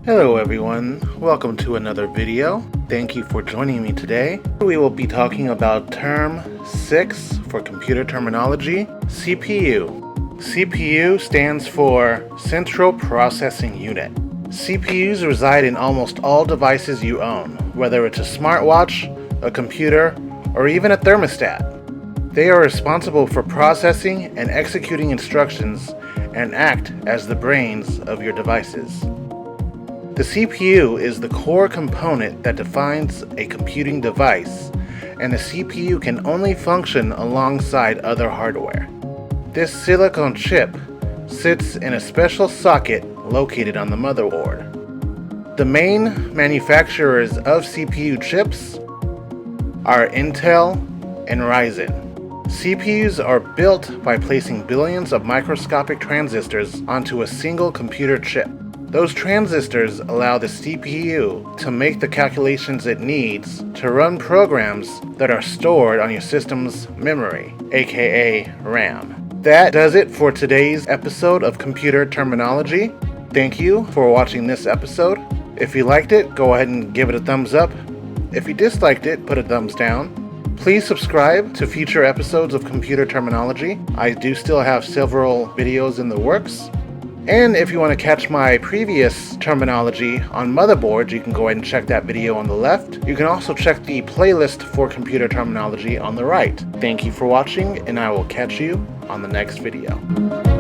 Hello everyone, welcome to another video. Thank you for joining me today. We will be talking about term 6 for computer terminology, CPU. CPU stands for Central Processing Unit. CPUs reside in almost all devices you own, whether it's a smartwatch, a computer, or even a thermostat. They are responsible for processing and executing instructions and act as the brains of your devices. The CPU is the core component that defines a computing device, and the CPU can only function alongside other hardware. This silicon chip sits in a special socket located on the motherboard. The main manufacturers of CPU chips are Intel and Ryzen. CPUs are built by placing billions of microscopic transistors onto a single computer chip. Those transistors allow the CPU to make the calculations it needs to run programs that are stored on your system's memory, aka RAM. That does it for today's episode of Computer Terminology. Thank you for watching this episode. If you liked it, go ahead and give it a thumbs up. If you disliked it, put a thumbs down. Please subscribe to future episodes of Computer Terminology. I do still have several videos in the works. And if you want to catch my previous terminology on motherboards, you can go ahead and check that video on the left. You can also check the playlist for computer terminology on the right. Thank you for watching, and I will catch you on the next video.